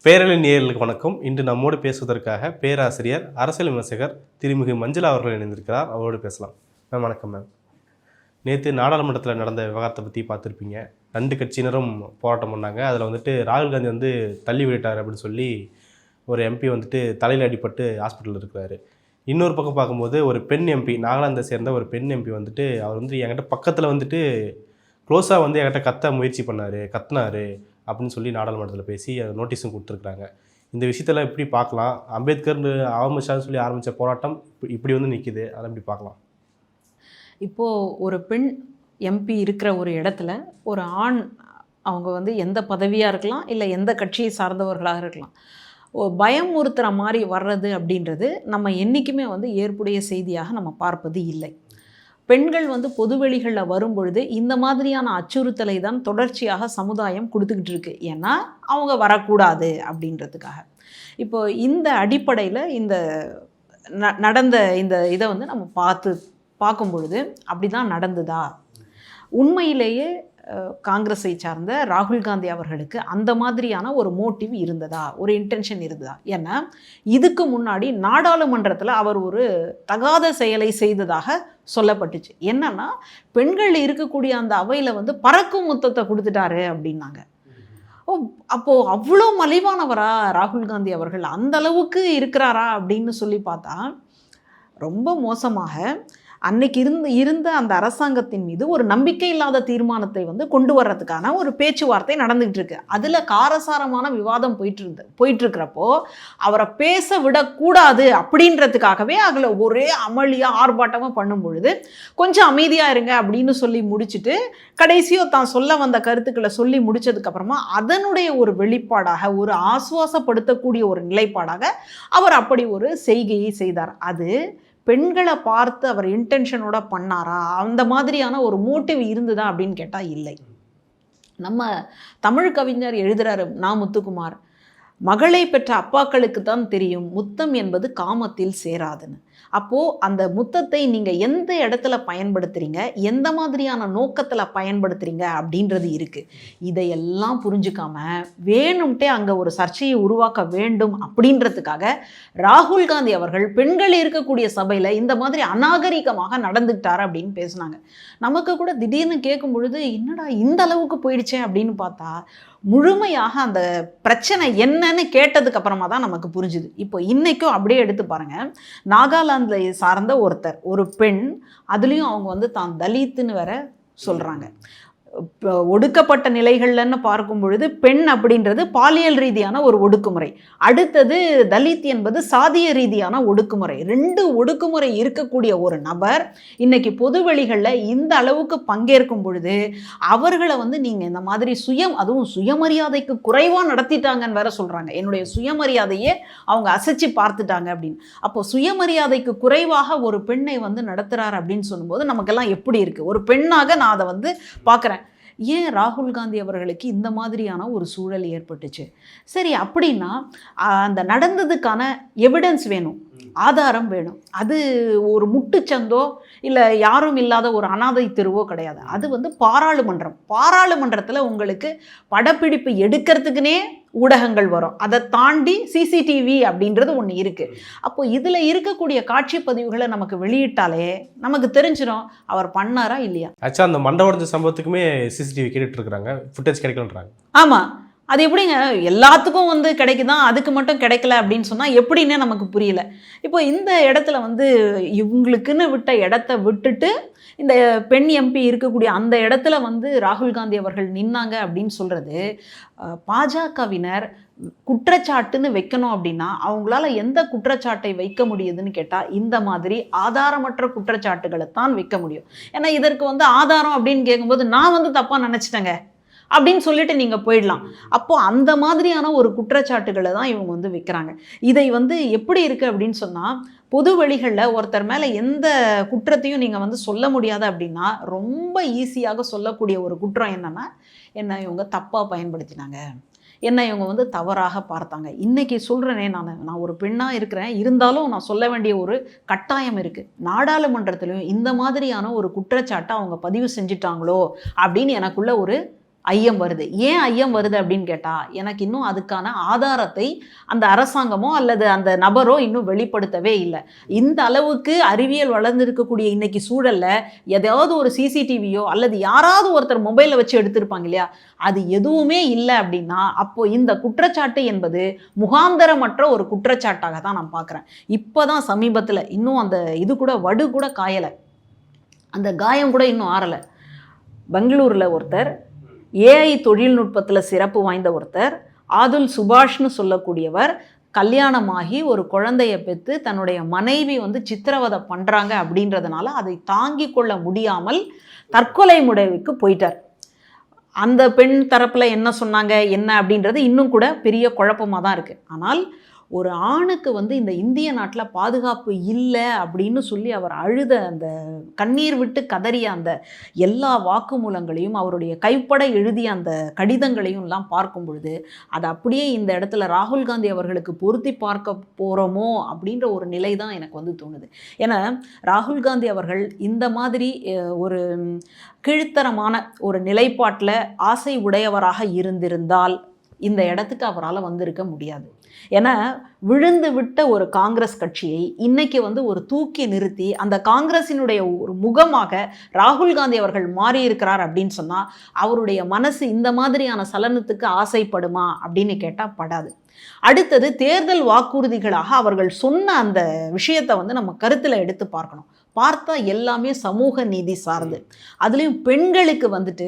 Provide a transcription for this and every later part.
பேரலை நேயர்களுக்கு வணக்கம். இன்று நம்மோடு பேசுவதற்காக பேராசிரியர், அரசியல் விமர்சகர் திருமிகு மஞ்சுளா அவர்கள் இணைந்திருக்கிறார். அவரோடு பேசலாம். மேம் வணக்கம். மேம், நேற்று நாடாளுமன்றத்தில் நடந்த விவகாரத்தை பற்றி பார்த்துருப்பீங்க. 2 கட்சியினரும் போராட்டம் பண்ணாங்க. அதில் வந்துட்டு ராகுல் காந்தி தள்ளி விட்டார் அப்படின்னு சொல்லி ஒரு எம்பி தலையில் அடிபட்டு ஹாஸ்பிட்டலில் இருக்கிறாரு. இன்னொரு பக்கம் பார்க்கும்போது ஒரு பெண் எம்பி, நாகாலாந்தை சேர்ந்த ஒரு பெண் எம்பி அவர் என்கிட்ட பக்கத்தில் க்ளோஸாக என்கிட்ட கத்த முயற்சி கத்தினார் அப்படின்னு சொல்லி நாடாளுமன்றத்தில் பேசி நோட்டீஸும் கொடுத்துருக்குறாங்க. இந்த விஷயத்தெல்லாம் எப்படி பார்க்கலாம்? அம்பேத்கர் அவமதிச்சான்னு சொல்லி ஆரம்பித்த போராட்டம் இப்படி நிற்கிது, அதை எப்படி பார்க்கலாம்? இப்போது ஒரு பெண் எம்பி இருக்கிற ஒரு இடத்துல ஒரு ஆண் அவங்க எந்த பதவியாக இருக்கலாம், இல்லை எந்த கட்சியை சார்ந்தவர்களாக இருக்கலாம், பயமுறுத்துகிற மாதிரி வர்றது அப்படின்றது நம்ம என்றைக்குமே ஏற்புடைய செய்தியாக நம்ம பார்ப்பது இல்லை. பெண்கள் பொதுவெளிகளில் வரும்பொழுது இந்த மாதிரியான அச்சுறுத்தலை தான் தொடர்ச்சியாக சமுதாயம் கொடுத்துக்கிட்டு இருக்கு. ஏன்னா அவங்க வரக்கூடாது அப்படின்றதுக்காக. இப்போ இந்த அடிப்படையில் இந்த நடந்த இந்த இதை நம்ம பார்க்கும் பொழுது அப்படி தான் நடந்ததா? உண்மையிலேயே காங்கிரஸை சார்ந்த ராகுல் காந்தி அவர்களுக்கு அந்த மாதிரியான ஒரு மோட்டிவ் இருந்ததா, ஒரு இன்டென்ஷன் இருந்ததா? ஏன்னா இதுக்கு முன்னாடி நாடாளுமன்றத்தில் அவர் ஒரு தகாத செயலை செய்ததாக சொல்லப்பட்டுச்சு. என்னன்னா, பெண்கள் இருக்கக்கூடிய அந்த அவையில் பறக்கும் முத்தத்தை கொடுத்துட்டாரு அப்படின்னாங்க. அப்போது அவ்வளோ மலிவானவரா ராகுல் காந்தி அவர்கள்? அந்த அளவுக்கு இருக்கிறாரா அப்படின்னு சொல்லி பார்த்தா ரொம்ப மோசமாக அன்னைக்கு இருந்த அந்த அரசாங்கத்தின் மீது ஒரு நம்பிக்கை இல்லாத தீர்மானத்தை கொண்டு வர்றதுக்கான ஒரு பேச்சுவார்த்தை நடந்துகிட்டு இருக்கு. அதில் காரசாரமான விவாதம் போயிட்டுருக்கிறப்போ அவரை பேச விடக்கூடாது அப்படின்றதுக்காகவே அதில் ஒரே அமளியாக ஆர்ப்பாட்டமாக பண்ணும் பொழுது கொஞ்சம் அமைதியாக இருங்க அப்படின்னு சொல்லி முடிச்சுட்டு கடைசியோ தான் சொல்ல வந்த கருத்துக்களை சொல்லி முடிச்சதுக்கப்புறமா அதனுடைய ஒரு வெளிப்பாடாக, ஒரு ஆசுவாசப்படுத்தக்கூடிய ஒரு நிலைப்பாடாக அவர் அப்படி ஒரு செய்கையை செய்தார். அது பெண்களை பார்த்து அவர் இன்டென்ஷனோட பண்ணாரா? அந்த மாதிரியான ஒரு மோட்டிவ் இருந்ததா அப்படின்னு கேட்டால் இல்லை. நம்ம தமிழ் கவிஞர் எழுதுகிறாரு நா. முத்துக்குமார், மகளை பெற்ற அப்பாக்களுக்கு தான் தெரியும் முத்தம் என்பது காமத்தில் சேராதுன்னு. அப்போது அந்த முத்தத்தை நீங்கள் எந்த இடத்துல பயன்படுத்துகிறீங்க, எந்த மாதிரியான நோக்கத்தில் பயன்படுத்துகிறீங்க அப்படின்றது இருக்குது. இதையெல்லாம் புரிஞ்சுக்காம வேணும்ட்டே அங்கே ஒரு சர்ச்சையை உருவாக்க வேண்டும் அப்படின்றதுக்காக ராகுல் காந்தி அவர்கள் பெண்கள் இருக்கக்கூடிய சபையில் இந்த மாதிரி அநாகரிகமாக நடந்துக்கிட்டார் அப்படின்னு பேசுனாங்க. நமக்கு கூட திடீர்னு கேட்கும் பொழுது என்னடா இந்த அளவுக்கு போயிடுச்சேன் அப்படின்னு பார்த்தா முழுமையாக அந்த பிரச்சனை என்னன்னு கேட்டதுக்கு அப்புறமா தான் நமக்கு புரிஞ்சுது. இப்போ இன்றைக்கும் அப்படியே எடுத்து பாருங்கள். நாகாலாந்தில் சார்ந்த ஒருத்தர், ஒரு பெண், அதுலேயும் அவங்க தான் தலித்துன்னு வேற சொல்கிறாங்க. ஒடுக்கப்பட்ட நிலைகள்லன்னு பார்க்கும் பொழுது பெண் அப்படின்றது பாலியல் ரீதியான ஒரு ஒடுக்குமுறை, அடுத்தது தலித் என்பது சாதிய ரீதியான ஒடுக்குமுறை. 2 ஒடுக்குமுறை இருக்கக்கூடிய ஒரு நபர் இன்னைக்கு பொதுவெளிகளில் இந்த அளவுக்கு பங்கேற்கும் பொழுது அவர்களை நீங்கள் இந்த மாதிரி அதுவும் சுயமரியாதைக்கு குறைவாக நடத்திட்டாங்கன்னு வேற சொல்கிறாங்க. என்னுடைய சுயமரியாதையே அவங்க அசைச்சு பார்த்துட்டாங்க அப்படின்னு. அப்போ சுயமரியாதைக்கு குறைவாக ஒரு பெண்ணை நடத்துகிறார் அப்படின்னு சொல்லும்போது நமக்கெல்லாம் எப்படி இருக்குது? ஒரு பெண்ணாக நான் அதை பார்க்குறேன். ஏன் ராகுல் காந்தி அவர்களுக்கு இந்த மாதிரியான ஒரு சூழல் ஏற்பட்டுச்சு? சரி, அப்படின்னா அந்த நடந்ததுக்கான எவிடன்ஸ் வேணும், ஆதாரம் வேணும். அது ஒரு முட்டுச்சந்தோ இல்லை யாரும் இல்லாத ஒரு அனாதை தெருவோ கிடையாது. அது பாராளுமன்றத்தில் உங்களுக்கு படப்பிடிப்பு எடுக்கிறதுக்குனே ஊடகங்கள் வரும். அதை தாண்டி சிசிடிவி அப்படின்றது ஒன்று இருக்குது. அப்போ இதில் இருக்கக்கூடிய காட்சி பதிவுகளை நமக்கு வெளியிட்டாலே நமக்கு தெரிஞ்சிடும் அவர் பண்ணாரா இல்லையா. ஆக்சுவலாக அந்த மண்டை உடைஞ்ச சம்பவத்துக்குமே சிசிடிவி கேட்டுட்டு இருக்கிறாங்க, ஃபுட்டேஜ் கிடைக்கலன்றாங்க. ஆமாம், அது எப்படிங்க எல்லாத்துக்கும் கிடைக்குதான், அதுக்கு மட்டும் கிடைக்கல அப்படின்னு சொன்னால் எப்படின்னே நமக்கு புரியல. இப்போ இந்த இடத்துல இவங்களுக்குன்னு விட்ட இடத்த விட்டுட்டு இந்த பெண் எம்பி இருக்கக்கூடிய அந்த இடத்துல ராகுல் காந்தி அவர்கள் நின்னாங்க அப்படின்னு சொல்கிறது, பாஜகவினர் குற்றச்சாட்டுன்னு வைக்கணும் அப்படின்னா அவங்களால எந்த குற்றச்சாட்டை வைக்க முடியுதுன்னு கேட்டால் இந்த மாதிரி ஆதாரமற்ற குற்றச்சாட்டுகளை தான் வைக்க முடியும். ஏன்னா இதற்கு ஆதாரம் அப்படின்னு கேட்கும்போது நான் தப்பாக நினச்சிட்டேங்க அப்படின்னு சொல்லிட்டு நீங்கள் போயிடலாம். அப்போது அந்த மாதிரியான ஒரு குற்றச்சாட்டுகளை தான் இவங்க வைக்கிறாங்க. இதை எப்படி இருக்குது அப்படின்னு சொன்னால், பொது வழிகளில் ஒருத்தர் மேலே எந்த குற்றத்தையும் நீங்கள் சொல்ல முடியாது அப்படின்னா ரொம்ப ஈஸியாக சொல்லக்கூடிய ஒரு குற்றம் என்னென்னா, என்ன இவங்க தப்பாக பயன்படுத்தினாங்க, என்ன இவங்க தவறாக பார்த்தாங்க. இன்றைக்கி சொல்கிறேனே, நான் ஒரு பெண்ணாக இருக்கிறேன், இருந்தாலும் நான் சொல்ல வேண்டிய ஒரு கட்டாயம் இருக்குது. நாடாளுமன்றத்திலையும் இந்த மாதிரியான ஒரு குற்றச்சாட்டை அவங்க பதிவு செஞ்சிட்டாங்களோ அப்படின்னு எனக்குள்ள ஒரு ஐயம் வருது. ஏன் ஐயம் வருது அப்படின்னு கேட்டால், எனக்கு இன்னும் அதுக்கான ஆதாரத்தை அந்த அரசாங்கமோ அல்லது அந்த நபரோ இன்னும் வெளிப்படுத்தவே இல்லை. இந்த அளவுக்கு அறிவியல் வளர்ந்துருக்கக்கூடிய இன்னைக்கு சூழலில் ஏதாவது ஒரு சிசிடிவியோ அல்லது யாராவது ஒருத்தர் மொபைலை வச்சு எடுத்திருப்பாங்க இல்லையா, அது எதுவுமே இல்லை அப்படின்னா அப்போது இந்த குற்றச்சாட்டு என்பது முகாந்தரமற்ற ஒரு குற்றச்சாட்டாக தான் நான் பார்க்குறேன். இப்போ தான் சமீபத்தில் இன்னும் அந்த இது கூட வடு கூட காயலை, அந்த காயம் கூட இன்னும் ஆறலை. பெங்களூரில் ஒருத்தர் ஏஐ தொழில்நுட்பத்தில் சிறப்பு வாய்ந்த ஒருத்தர், ஆதுல் சுபாஷ்னு சொல்லக்கூடியவர், கல்யாணமாகி ஒரு குழந்தைய பெற்று தன்னுடைய மனைவி வந்து சித்திரவதை பண்ணுறாங்க அப்படின்றதுனால அதை தாங்கி கொள்ள முடியாமல் தற்கொலை முறைக்கு போயிட்டார். அந்த பெண் தரப்பில் என்ன சொன்னாங்க என்ன அப்படின்றது இன்னும் கூட பெரிய குழப்பமாக தான் இருக்குது. ஆனால் ஒரு ஆணுக்கு வந்து இந்த இந்திய நாட்டில் பாதுகாப்பு இல்லை அப்படின்னு சொல்லி அவர் அழுத அந்த கண்ணீர் விட்டு கதறிய அந்த எல்லா வாக்குமூலங்களையும் அவருடைய கைப்பட எழுதிய அந்த கடிதங்களையும் எல்லாம் பார்க்கும் பொழுது அது அப்படியே இந்த இடத்துல ராகுல் காந்தி அவர்களுக்கு பொருத்தி பார்க்க போகிறோமோ அப்படின்ற ஒரு நிலை தான் எனக்கு வந்து தோணுது. ஏன்னா ராகுல் காந்தி அவர்கள் இந்த மாதிரி ஒரு கீழ்த்தரமான ஒரு நிலைப்பாட்டில் ஆசை உடையவராக இருந்திருந்தால் இந்த இடத்துக்கு அவரால் வந்திருக்க முடியாது. ஏன்னா விழுந்து விட்ட ஒரு காங்கிரஸ் கட்சியை இன்னைக்கு வந்து ஒரு தூக்கி நிறுத்தி அந்த காங்கிரஸினுடைய ஒரு முகமாக ராகுல் காந்தி அவர்கள் மாறி இருக்கிறார் அப்படின்னு சொன்னால் அவருடைய மனசு இந்த மாதிரியான சலனத்துக்கு ஆசைப்படுமா அப்படின்னு கேட்டால் படாது. அடுத்தது தேர்தல் வாக்குறுதிகளாக அவர்கள் சொன்ன அந்த விஷயத்தை வந்து நம்ம கருத்தில் எடுத்து பார்க்கணும். பார்த்தா எல்லாமே சமூக நீதி சார்ந்து, அதுலேயும் பெண்களுக்கு வந்துட்டு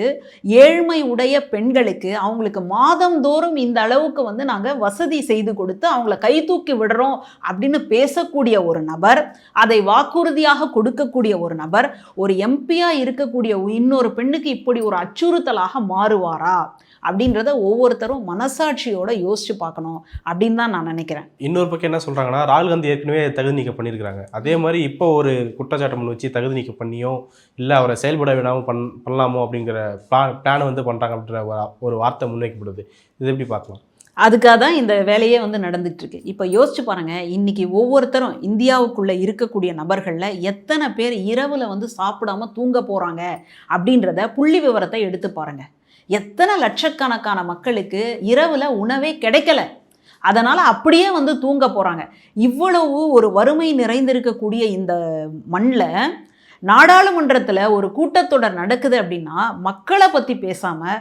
ஏழ்மை உடைய பெண்களுக்கு அவங்களுக்கு மாதந்தோறும் இந்த அளவுக்கு வந்து நாங்கள் வசதி செய்து கொடுத்து அவங்கள கை தூக்கி விடுறோம் அப்படின்னு பேசக்கூடிய ஒரு நபர், அதை வாக்குறுதியாக கொடுக்கக்கூடிய ஒரு நபர் ஒரு எம்பியாக இருக்கக்கூடிய இன்னொரு பெண்ணுக்கு இப்படி ஒரு அச்சுறுத்தலாக மாறுவாரா அப்படின்றத ஒவ்வொருத்தரும் மனசாட்சியோட யோசிச்சு பார்க்கணும் அப்படின்னு தான் நான் நினைக்கிறேன். இன்னொரு பக்கம் என்ன சொல்கிறாங்கன்னா, ராகுல் காந்தி ஏற்கனவே தகுதி நீக்கம் பண்ணியிருக்கிறாங்க. அதே மாதிரி இப்போ ஒரு குற்றச்சாட்டு முன் வச்சு தகுதி நீக்கம் பண்ணியோ இல்லை அவரை செயல்பட வேணாமல் பண்ணலாமோ அப்படிங்கிற பிளானை வந்து பண்ணுறாங்க அப்படின்ற ஒரு வார்த்தை முன்வைக்கப்படுது. இது எப்படி பார்க்கலாம்? அதுக்காக தான் இந்த வேலையே வந்து நடந்துகிட்ருக்கு. இப்போ யோசிச்சு பாருங்கள், இன்றைக்கி ஒவ்வொருத்தரும் இந்தியாவுக்குள்ளே இருக்கக்கூடிய நபர்களில் எத்தனை பேர் இரவில் வந்து சாப்பிடாமல் தூங்க போகிறாங்க அப்படின்றத புள்ளி விவரத்தை எடுத்து பாருங்கள். எத்தனை லட்சக்கணக்கான மக்களுக்கு இரவில் உணவே கிடைக்கல, அதனால் அப்படியே வந்து தூங்க போகிறாங்க. இவ்வளவு ஒரு வறுமை நிறைந்திருக்கக்கூடிய இந்த மண்ணில் நாடாளுமன்றத்தில் ஒரு கூட்டத்தொடர் நடக்குது அப்படின்னா மக்களை பற்றி பேசாமல்,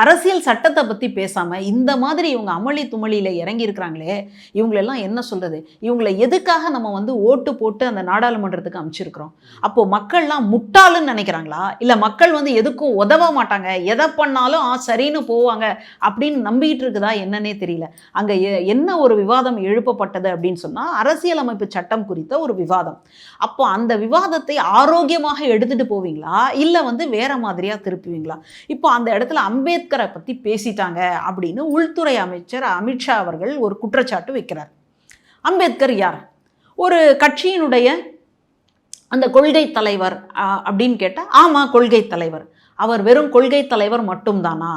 அரசியல் சட்டத்தை பற்றி பேசாமல் இந்த மாதிரி இவங்க அமளி துமளியில் இறங்கியிருக்கிறாங்களே, இவங்களெல்லாம் என்ன சொல்கிறது? இவங்களை எதுக்காக நம்ம வந்து ஓட்டு போட்டு அந்த நாடாளுமன்றத்துக்கு அமைச்சிருக்கிறோம்? அப்போது மக்கள்லாம் முட்டாளுன்னு நினைக்கிறாங்களா, இல்லை மக்கள் வந்து எதுக்கும் உதவ மாட்டாங்க, எதை பண்ணாலும் சரின்னு போவாங்க அப்படின்னு நம்பிக்கிட்டு இருக்குதா என்னன்னே தெரியல. அங்கே என்ன ஒரு விவாதம் எழுப்பப்பட்டது அப்படின்னு சொன்னால் அரசியலமைப்பு சட்டம் குறித்த ஒரு விவாதம். அப்போ அந்த விவாதத்தை ஆரோக்கியமாக எடுத்துட்டு போவீங்களா இல்லை வந்து வேற மாதிரியா திருப்புவீங்களா? இப்போ அந்த இடத்துல அம்பேத்கரை பற்றி பேசிட்டாங்க அப்படின்னு உள்துறை அமைச்சர் அமித்ஷா அவர்கள் ஒரு குற்றச்சாட்டு வைக்கிறார். அம்பேத்கர் யார்? ஒரு கட்சியினுடைய அந்த கொள்கை தலைவர் அப்படின்னு கேட்டால் ஆமாம் கொள்கை தலைவர். அவர் வெறும் கொள்கை தலைவர் மட்டும்தானா?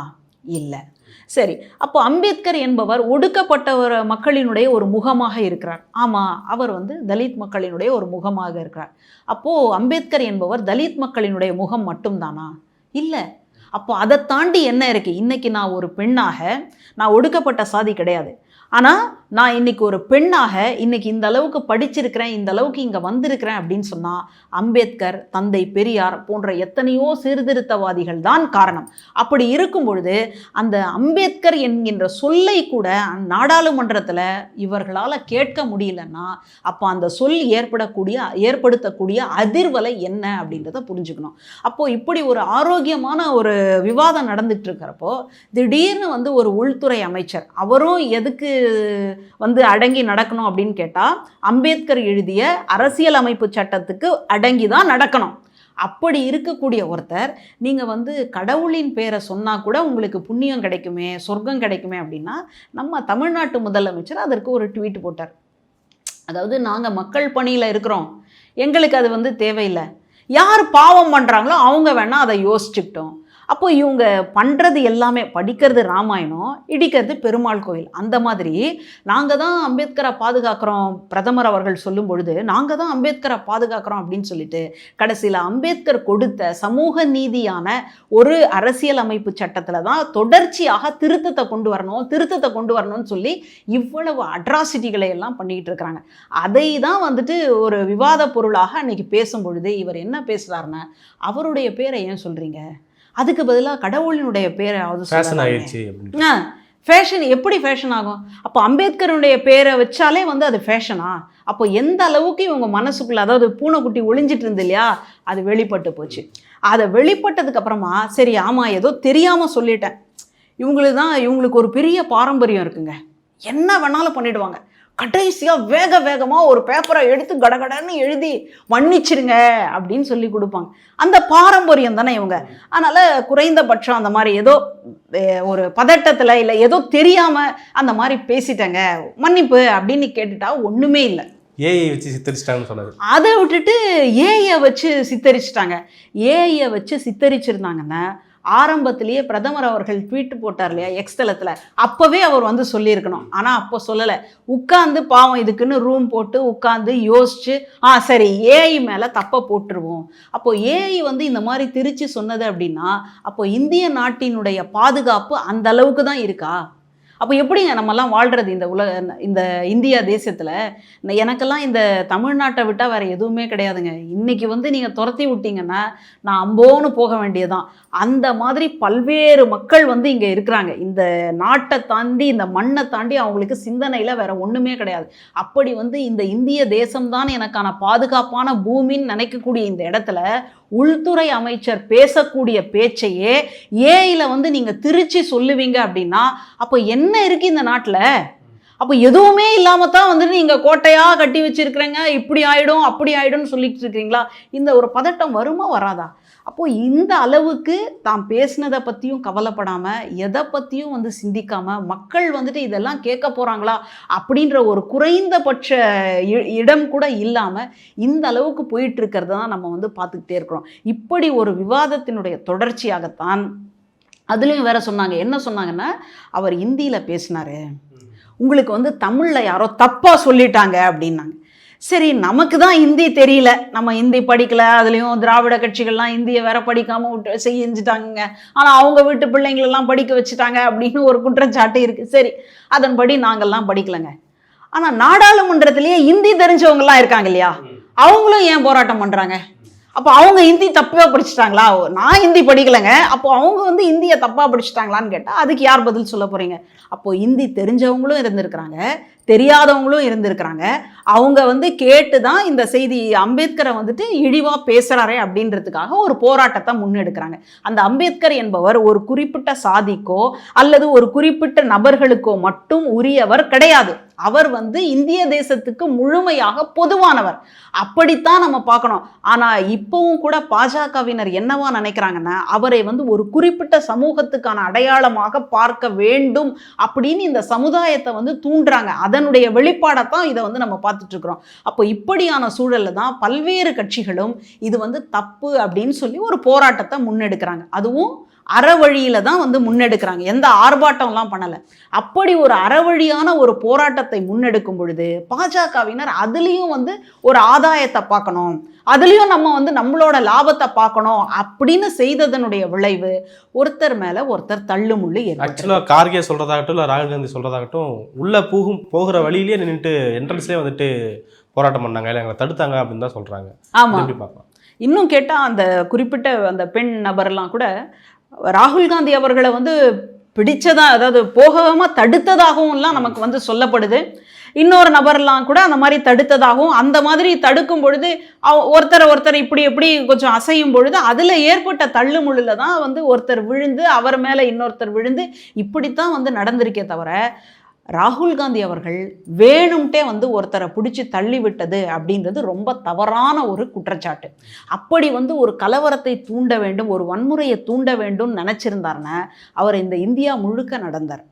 இல்லை. சரி, அப்போ அம்பேத்கர் என்பவர் ஒடுக்கப்பட்ட மக்களினுடைய ஒரு முகமாக இருக்கிறார். ஆமாம், அவர் வந்து தலித் மக்களினுடைய ஒரு முகமாக இருக்கிறார். அப்போது அம்பேத்கர் என்பவர் தலித் மக்களினுடைய முகம் மட்டும்தானா? இல்லை. அப்போ அதை தாண்டி என்ன இருக்குது? இன்றைக்கி நான் ஒரு பெண்ணாக, நான் ஒடுக்கப்பட்ட சாதி கிடையாது, ஆனால் நான் இன்றைக்கி ஒரு பெண்ணாக இன்றைக்கி இந்த அளவுக்கு படிச்சிருக்கிறேன், இந்த அளவுக்கு இங்கே வந்திருக்கிறேன் அப்படின்னு சொன்னால் அம்பேத்கர், தந்தை பெரியார் போன்ற எத்தனையோ சீர்திருத்தவாதிகள் தான் காரணம். அப்படி இருக்கும் பொழுது அந்த அம்பேத்கர் என்கின்ற சொல்லை கூட நாடாளுமன்றத்தில் இவர்களால் கேட்க முடியலன்னா அப்போ அந்த சொல் ஏற்படுத்தக்கூடிய அதிர்வலை என்ன அப்படின்றத புரிஞ்சுக்கணும். அப்போது இப்படி ஒரு ஆரோக்கியமான ஒரு விவாதம் நடந்துட்டு இருக்கிறப்போ திடீர்னு வந்து ஒரு உள்துறை அமைச்சர், அவரும் எதுக்கு வந்து அடங்கி நடக்கணும் அப்படின்னு கேட்டால் அம்பேத்கர் எழுதிய அரசியல் அமைப்பு சட்டத்துக்கு அடங்கி தான் நடக்கணும். அப்படி இருக்கக்கூடிய ஒருத்தர் நீங்கள் வந்து கடவுளின் பேரை சொன்னால் கூட உங்களுக்கு புண்ணியம் கிடைக்குமே, சொர்க்கம் கிடைக்குமே அப்படின்னா நம்ம தமிழ்நாட்டு முதலமைச்சர் அதற்கு ஒரு ட்வீட் போட்டார். அதாவது நாங்கள் மக்கள் பணியில் இருக்கிறோம், எங்களுக்கு அது வந்து தேவையில்லை, யார் பாவம் பண்ணுறாங்களோ அவங்க வேணால் அதை யோசிச்சுக்கிட்டோம், அப்போ இவங்க பண்ணுறது எல்லாமே படிக்கிறது ராமாயணம், இடிக்கிறது பெருமாள் கோயில். அந்த மாதிரி நாங்கள் தான் அம்பேத்கரை பாதுகாக்கிறோம் பிரதமர் அவர்கள் சொல்லும் பொழுது, நாங்கள் தான் அம்பேத்கரை பாதுகாக்கிறோம் அப்படின்னு சொல்லிட்டு கடைசியில் அம்பேத்கர் கொடுத்த சமூக நீதியான ஒரு அரசியல் அமைப்பு சட்டத்தில் தான் தொடர்ச்சியாக திருத்தத்தை கொண்டு வரணும்னு சொல்லி இவ்வளவு அட்ராசிட்டிகளை எல்லாம் பண்ணிக்கிட்டு இருக்கிறாங்க. அதை தான் வந்துட்டு ஒரு விவாத பொருளாக அன்னைக்கு பேசும் பொழுது இவர் என்ன பேசுகிறாருன்னா, அவருடைய பேரை ஏன் சொல்கிறீங்க, அதுக்கு பதிலாக கடவுளினுடைய பேராவது ஃபேஷன் ஆயிடுச்சு அப்படின்னு. ஃபேஷன் எப்படி ஃபேஷன் ஆகும்? அப்போ அம்பேத்கருடைய பேரை வச்சாலே வந்து அது ஃபேஷனா? அப்போ எந்த அளவுக்கு இவங்க மனசுக்குள்ள, அதாவது பூனைக்குட்டி ஒளிஞ்சிட்டு இருந்து இல்லையா, அது வெளிப்பட்டு போச்சு. அதை வெளிப்பட்டதுக்கு அப்புறமா சரி ஆமாம் ஏதோ தெரியாமல் சொல்லிட்டேன், இவங்களுக்கு ஒரு பெரிய பாரம்பரியம் இருக்குங்க, என்ன வேணாலும் பண்ணிடுவாங்க. கடைசியாக வேகமாக ஒரு பேப்பரை எடுத்து கடகடன்னு எழுதி மன்னிச்சிருங்க அப்படின்னு சொல்லி கொடுப்பாங்க. அந்த பாரம்பரியம் தானே இவங்க. அதனால் குறைந்தபட்சம் அந்த மாதிரி ஏதோ ஒரு பதட்டத்தில் இல்லை ஏதோ தெரியாமல் அந்த மாதிரி பேசிட்டேங்க மன்னிப்பு அப்படின்னு கேட்டுட்டா ஒன்றுமே இல்லை. ஏஐ வச்சு சித்தரிச்சிட்டாங்கன்னு சொன்னது. அதை விட்டுட்டு ஏஐயை வச்சு சித்தரிச்சிட்டாங்க. ஏஐயை வச்சு சித்தரிச்சிருந்தாங்கன்னா ஆரம்பத்திலேயே பிரதமர் அவர்கள் ட்வீட் போட்டார் இல்லையா எக்ஸ் தளத்தில், அப்போவே அவர் வந்து சொல்லியிருக்கணும். ஆனால் அப்போ சொல்லலை. உட்காந்து பாவம் இதுக்குன்னு ரூம் போட்டு உட்காந்து யோசிச்சு சரி ஏஐ மேலே தப்பை போட்டுருவோம். அப்போது ஏஐ வந்து இந்த மாதிரி திரிச்சு சொன்னது அப்படின்னா அப்போ இந்திய நாட்டினுடைய பாதுகாப்பு அந்த அளவுக்கு தான் இருக்கா? அப்போ எப்படிங்க நம்மலாம் வாழ்கிறது இந்த இந்தியா தேசத்தில்? எனக்கெல்லாம் இந்த தமிழ்நாட்டை விட்டால் வேறு எதுவுமே கிடையாதுங்க. இன்றைக்கி வந்து நீங்கள் துரத்தி விட்டீங்கன்னா நான் அம்போன்னு போக வேண்டியதுதான். அந்த மாதிரி பல்வேறு மக்கள் வந்து இங்கே இருக்கிறாங்க. இந்த நாட்டை தாண்டி இந்த மண்ணை தாண்டி அவங்களுக்கு சிந்தனையில் வேறு ஒன்றுமே கிடையாது. அப்படி வந்து இந்த இந்திய தேசம்தான் எனக்கான பாதுகாப்பான பூமின்னு நினைக்கக்கூடிய இந்த இடத்துல உள்துறை அமைச்சர் பேசக்கூடிய பேச்சையே ஏஐயில் வந்து நீங்கள் திருச்சி சொல்லுவீங்க அப்படின்னா அப்போ என்ன இருக்கு இந்த நாட்டில்? அப்போ எதுவுமே இல்லாமல் தான் வந்துட்டு நீங்கள் கோட்டையாக கட்டி வச்சிருக்கிறீங்க, இப்படி ஆகிடும் அப்படி ஆகிடும்னு சொல்லிட்டு இருக்கிறீங்களா? இந்த ஒரு பதட்டம் வருமா வராதா? அப்போது இந்த அளவுக்கு தான் பேசினதை பற்றியும் கவலைப்படாமல் எதை பற்றியும் வந்து சிந்திக்காமல் மக்கள் வந்துட்டு இதெல்லாம் கேட்க போகிறாங்களா அப்படின்ற ஒரு குறைந்தபட்ச இடம் கூட இல்லாமல் இந்த அளவுக்கு போயிட்டுருக்கிறத தான் நம்ம வந்து பார்த்துக்கிட்டே இருக்கிறோம். இப்படி ஒரு விவாதத்தினுடைய தொடர்ச்சியாகத்தான் அதுலேயும் வேற சொன்னாங்க. என்ன சொன்னாங்கன்னா, அவர் ஹிந்தியில் பேசினார், உங்களுக்கு வந்து தமிழில் யாரோ தப்பாக சொல்லிட்டாங்க அப்படின்னாங்க. சரி நமக்கு தான் ஹிந்தி தெரியல, நம்ம ஹிந்தி படிக்கலை, அதுலேயும் திராவிட கட்சிகள்லாம் ஹிந்தியை வேற படிக்காமல் விட்டு செஞ்சுட்டாங்க, ஆனால் அவங்க வீட்டு பிள்ளைங்களெல்லாம் படிக்க வச்சுட்டாங்க அப்படின்னு ஒரு குற்றச்சாட்டு இருக்குது. சரி அதன்படி நாங்கள்லாம் படிக்கலைங்க. ஆனால் நாடாளுமன்றத்திலேயே ஹிந்தி தெரிஞ்சவங்கலாம் இருக்காங்க இல்லையா, அவங்களும் ஏன் போராட்டம் பண்ணுறாங்க? அப்போ அவங்க ஹிந்தி தப்பாக படிச்சுட்டாங்களா? நான் ஹிந்தி படிக்கலைங்க, அப்போ அவங்க வந்து ஹிந்தியை தப்பாக படிச்சுட்டாங்களான்னு கேட்டால் அதுக்கு யார் பதில் சொல்ல போகிறீங்க? அப்போது ஹிந்தி தெரிஞ்சவங்களும் இருந்திருக்கிறாங்க, தெரியாதவங்களும் இருந்திருக்கிறாங்க. அவங்க வந்து கேட்டு தான் இந்த செய்தி அம்பேத்கரை வந்துட்டு இழிவாக பேசுகிறாரே அப்படின்றதுக்காக ஒரு போராட்டத்தை முன்னெடுக்கிறாங்க. அந்த அம்பேத்கர் என்பவர் ஒரு குறிப்பிட்ட சாதிக்கோ அல்லது ஒரு குறிப்பிட்ட நபர்களுக்கோ மட்டும் உரியவர் கிடையாது. அவர் வந்து இந்திய தேசத்துக்கு முழுமையாக பொதுவானவர். அப்படித்தான் நம்ம பார்க்கணும். ஆனால் இப்போவும் கூட பாஜகவினர் என்னவா நினைக்கிறாங்கன்னா, அவரை வந்து ஒரு குறிப்பிட்ட சமூகத்துக்கான அடையாளமாக பார்க்க வேண்டும் அப்படின்னு இந்த சமுதாயத்தை வந்து தூண்டுறாங்க. அதனுடைய வெளிப்பாடத்தான் இதை வந்து நம்ம பார்த்துட்டு இருக்கிறோம். அப்போ இப்படியான சூழல்ல தான் பல்வேறு கட்சிகளும் இது வந்து தப்பு அப்படின்னு சொல்லி ஒரு போராட்டத்தை முன்னெடுக்கிறாங்க. அதுவும் அறவழியில தான் வந்து முன்னெடுக்கிறாங்க, எந்த ஆர்ப்பாட்டம்லாம் பண்ணலை. அப்படி ஒரு அறவழியான ஒரு போராட்டத்தை முன்னெடுக்கும் பொழுது பாஜகவினர் அதுலேயும் வந்து ஒரு ஆதாயத்தை பார்க்கணும், அதுலேயும் நம்ம வந்து நம்மளோட லாபத்தை பார்க்கணும் அப்படின்னு செய்ததனுடைய விளைவு ஒருத்தர் மேலே ஒருத்தர் தள்ளுமுள்ளு ஏற்படும். ஆக்சுவலாக கார்கே சொல்கிறதாகட்டும் இல்லை ராகுல் காந்தி சொல்கிறதாகட்டும் உள்ளே போகிற வழியிலேயே நின்றுட்டு என்ட்ரன்ஸ்லேயே வந்துட்டு போராட்டம் பண்ணாங்க, இல்லை எங்களை தடுத்தாங்க அப்படின்னு தான் சொல்கிறாங்க. ஆமாம், எப்படி பார்க்கலாம்? இன்னும் கேட்டால் அந்த குறிப்பிட்ட அந்த பெண் நபர்லாம் கூட ராகுல் காந்தி அவர்களை வந்து பிடிச்சதா, அதாவது போகாமல் தடுத்ததாகவும்லாம் நமக்கு வந்து சொல்லப்படுது. இன்னொரு நபர்லாம் கூட அந்த மாதிரி தடுத்ததாகவும், அந்த மாதிரி தடுக்கும் பொழுது ஒருத்தர் இப்படி எப்படி கொஞ்சம் அசையும் பொழுது அதில் ஏற்பட்ட தள்ளுமுள்ளில் தான் வந்து ஒருத்தர் விழுந்து அவர் மேலே இன்னொருத்தர் விழுந்து இப்படித்தான் வந்து நடந்திருக்கே தவிர ராகுல் காந்தி அவர்கள் வேணும்ட்டே வந்து ஒருத்தரை பிடிச்சி தள்ளி விட்டது அப்படின்றது ரொம்ப தவறான ஒரு குற்றச்சாட்டு. அப்படி வந்து ஒரு கலவரத்தை தூண்ட வேண்டும், ஒரு வன்முறையை தூண்ட வேண்டும் நினச்சிருந்தாருன்னா அவர் இந்த இந்தியா முழுக்க நடந்தார்.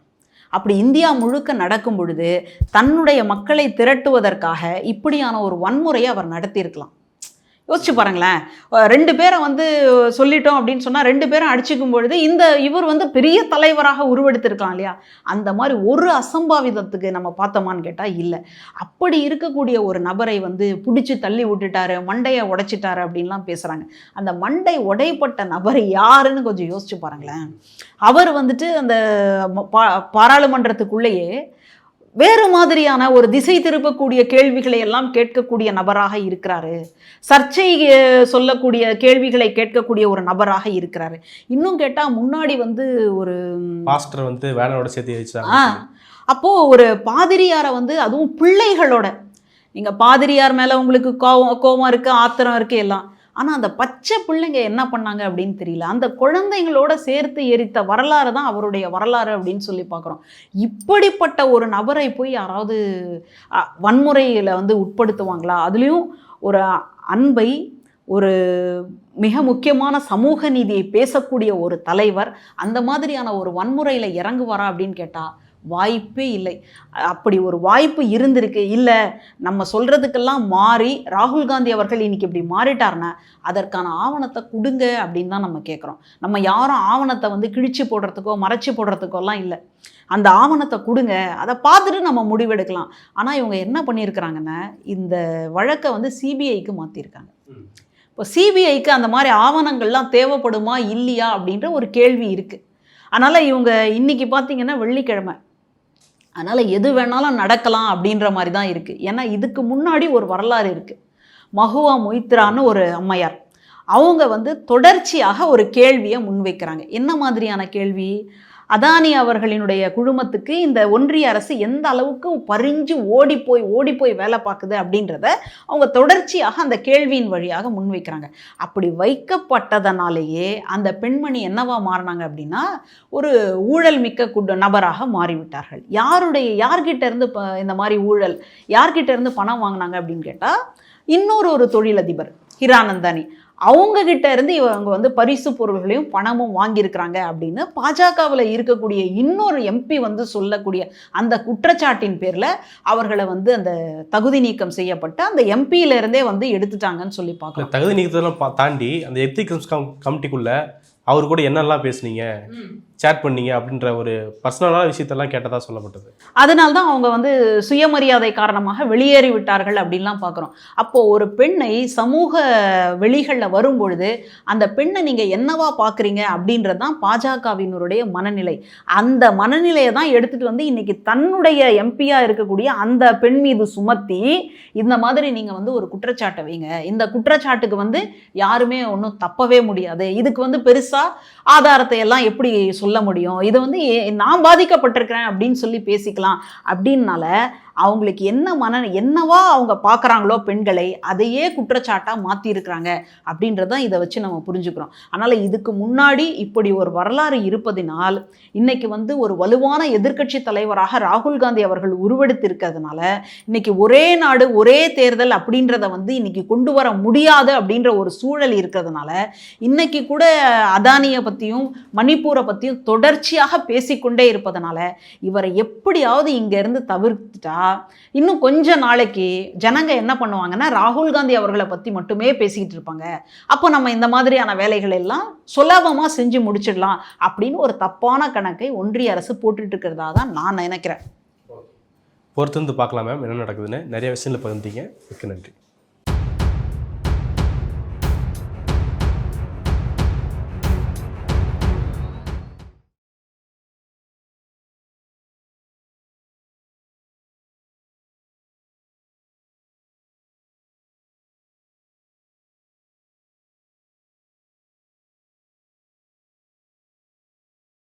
அப்படி இந்தியா முழுக்க நடக்கும் பொழுது தன்னுடைய மக்களை திரட்டுவதற்காக இப்படியான ஒரு வன்முறையை அவர் நடத்தியிருக்கலாம். யோசிச்சு பாருங்களேன். 2 பேரை வந்து சொல்லிட்டோம் அப்படின்னு சொன்னால் 2 பேரும் அடிச்சுக்கும் பொழுது இவர் வந்து பெரிய தலைவராக உருவெடுத்திருக்கலாம் இல்லையா? அந்த மாதிரி ஒரு அசம்பாவிதத்துக்கு நம்ம பார்த்தோமான்னு கேட்டால் இல்லை. அப்படி இருக்கக்கூடிய ஒரு நபரை வந்து பிடிச்சி தள்ளி விட்டுட்டாரு, மண்டையை உடைச்சிட்டாரு அப்படின்லாம் பேசுகிறாங்க. அந்த மண்டை உடைப்பட்ட நபர் யாருன்னு கொஞ்சம் யோசிச்சு பாருங்களேன். அவர் வந்துட்டு அந்த பாராளுமன்றத்துக்குள்ளேயே வேறு மாதிரியான ஒரு திசை திருப்பக்கூடிய கேள்விகளை எல்லாம் கேட்கக்கூடிய நபராக இருக்கிறாரு. சர்ச்சை சொல்லக்கூடிய கேள்விகளை கேட்கக்கூடிய ஒரு நபராக இருக்கிறாரு. இன்னும் கேட்டால் முன்னாடி வந்து ஒரு பாஸ்டர் வந்து வேனோட சேர்த்து வச்சாங்க. அப்போது ஒரு பாதிரியாரை வந்து அதுவும் பிள்ளைகளோட, நீங்கள் பாதிரியார் மேலே உங்களுக்கு கோபம் இருக்குது, ஆத்திரம் இருக்குது எல்லாம். ஆனால் அந்த பச்சை பிள்ளைங்க என்ன பண்ணாங்க அப்படின்னு தெரியல. அந்த குழந்தைங்களோட சேர்த்து எரித்த வரலாறு தான் அவருடைய வரலாறு அப்படின்னு சொல்லி பார்க்குறோம். இப்படிப்பட்ட ஒரு நபரை போய் யாராவது வன்முறையில் வந்து உட்படுத்துவாங்களா? அதுலேயும் ஒரு அன்பை, ஒரு மிக முக்கியமான சமூக நீதியை பேசக்கூடிய ஒரு தலைவர் அந்த மாதிரியான ஒரு வன்முறையில் இறங்குவாரா அப்படின்னு கேட்டால் வாய்ப்பே இல்லை. அப்படி ஒரு வாய்ப்பு இருந்திருக்கு. இல்லை, நம்ம சொல்கிறதுக்கெல்லாம் மாறி ராகுல் காந்தி அவர்கள் இன்றைக்கி இப்படி மாறிட்டார்னா அதற்கான ஆவணத்தை கொடுங்க அப்படின்னு தான் நம்ம கேட்குறோம். நம்ம யாரும் ஆவணத்தை வந்து கிழிச்சு போடுறதுக்கோ மறைச்சி போடுறதுக்கோலாம் இல்லை. அந்த ஆவணத்தை கொடுங்க, அதை பார்த்துட்டு நம்ம முடிவெடுக்கலாம். ஆனால் இவங்க என்ன பண்ணியிருக்கிறாங்கன்னா, இந்த வழக்கை வந்து சிபிஐக்கு மாற்றிருக்காங்க. இப்போ சிபிஐக்கு அந்த மாதிரி ஆவணங்கள்லாம் தேவைப்படுமா இல்லையா அப்படின்ற ஒரு கேள்வி இருக்குது. அதனால் இவங்க இன்றைக்கி பார்த்திங்கன்னா வெள்ளிக்கிழமை, அதனால் எது வேணாலும் நடக்கலாம் அப்படின்ற மாதிரி தான் இருக்குது. ஏன்னா இதுக்கு முன்னாடி ஒரு வரலாறு இருக்குது. மஹுவா மொய்த்ரான்னு ஒரு அம்மையார், அவங்க வந்து தொடர்ச்சியாக ஒரு கேள்வியை முன்வைக்கிறாங்க. என்ன மாதிரியான கேள்வி? அதானி அவர்களினுடைய குழுமத்துக்கு இந்த ஒன்றிய அரசு எந்த அளவுக்கு பறிஞ்சு ஓடி போய் வேலை பார்க்குது அப்படின்றத அவங்க தொடர்ச்சியாக அந்த கேள்வியின் வழியாக முன்வைக்கிறாங்க. அப்படி வைக்கப்பட்டதனாலேயே அந்த பெண்மணி என்னவா மாறினாங்க அப்படின்னா ஒரு ஊழல் மிக்க நபராக மாறிவிட்டார்கள். யார்கிட்ட இருந்து இந்த மாதிரி ஊழல், யார்கிட்ட இருந்து பணம் வாங்கினாங்க அப்படின்னு கேட்டால் இன்னொரு தொழிலதிபர் ஹிரானந்தானி, அவங்க கிட்ட இருந்து இவங்க வந்து பரிசு பொருள்களையும் பணமும் வாங்கியிருக்கிறாங்க அப்படின்னு பாஜகவில் இருக்கக்கூடிய இன்னொரு எம்பி வந்து சொல்லக்கூடிய அந்த குற்றச்சாட்டின் பேரில் அவர்களை வந்து அந்த தகுதி நீக்கம் செய்யப்பட்டு அந்த எம்பியிலேருந்தே வந்து எடுத்துட்டாங்கன்னு சொல்லி பார்க்கலாம். தகுதி நீக்கத்தெல்லாம் தாண்டி அந்த எத்திக்ஸ் கமிட்டிக்குள்ள அவர் கூட என்னெல்லாம் பேசுனீங்க, சேட் பண்ணீங்க அப்படின்ற ஒரு பர்சனலான விஷயத்தெல்லாம் கேட்டதாக சொல்லப்பட்டது. அதனால தான் அவங்க வந்து சுயமரியாதை காரணமாக வெளியேறி விட்டார்கள் அப்படின்லாம் பார்க்குறோம். அப்போது ஒரு பெண்ணை சமூக வெளிகளில் வரும்பொழுது அந்த பெண்ணை நீங்கள் என்னவா பார்க்குறீங்க அப்படின்றது தான் பாஜகவினுடைய மனநிலை. அந்த மனநிலையை தான் எடுத்துகிட்டு வந்து இன்றைக்கி தன்னுடைய எம்பியாக இருக்கக்கூடிய அந்த பெண் மீது சுமத்தி இந்த மாதிரி நீங்கள் வந்து ஒரு குற்றச்சாட்டை வைங்க, இந்த குற்றச்சாட்டுக்கு வந்து யாருமே ஒன்றும் தப்பவே முடியாது, இதுக்கு வந்து பெருசாக ஆதாரத்தை எல்லாம் எப்படி சொல்ல முடியும், இதை வந்து நான் பாதிக்கப்பட்டிருக்கிறேன் அப்படின்னு சொல்லி பேசிக்கலாம் அப்படின்னால அவங்களுக்கு என்னவா அவங்க பார்க்குறாங்களோ பெண்களை அதையே குற்றச்சாட்டாக மாற்றிருக்கிறாங்க அப்படின்றதான் இதை வச்சு நம்ம புரிஞ்சுக்கிறோம். அதனால் இதுக்கு முன்னாடி இப்படி ஒரு வரலாறு இருப்பதினால் இன்னைக்கு வந்து ஒரு வலுவான எதிர்க்கட்சி தலைவராக ராகுல் காந்தி அவர்கள் உருவெடுத்திருக்கிறதுனால இன்னைக்கு ஒரே நாடு ஒரே தேர்தல் அப்படின்றத வந்து இன்னைக்கு கொண்டு வர முடியாது அப்படின்ற ஒரு சூழல் இருக்கிறதுனால இன்னைக்கு கூட அதானியை பற்றியும் மணிப்பூரை பற்றியும் தொடர்ச்சியாக பேசிக்கொண்டே இருப்பதனால இவரை எப்படியாவது இங்கேருந்து தவிர்த்துட்டா இன்னும் கொஞ்ச நாளைக்கு ஜனங்க என்ன பண்ணுவாங்கன்னா ராகுல் காந்தி அவர்களை பற்றி மட்டுமே பேசிக்கிட்டு இருப்பாங்க. அப்போ நம்ம இந்த மாதிரியான வேலைகள் எல்லாம் சுலபமாக செஞ்சு முடிச்சிடலாம் அப்படின்னு ஒரு தப்பான கணக்கை ஒன்றிய அரசு போட்டுட்டு இருக்கிறதா தான் நான் நினைக்கிறேன். பொறுத்து வந்து பார்க்கலாம் மேம் என்ன நடக்குதுன்னு. நிறைய விஷயங்களை பகிர்ந்தீங்க. மிக்க நன்றி.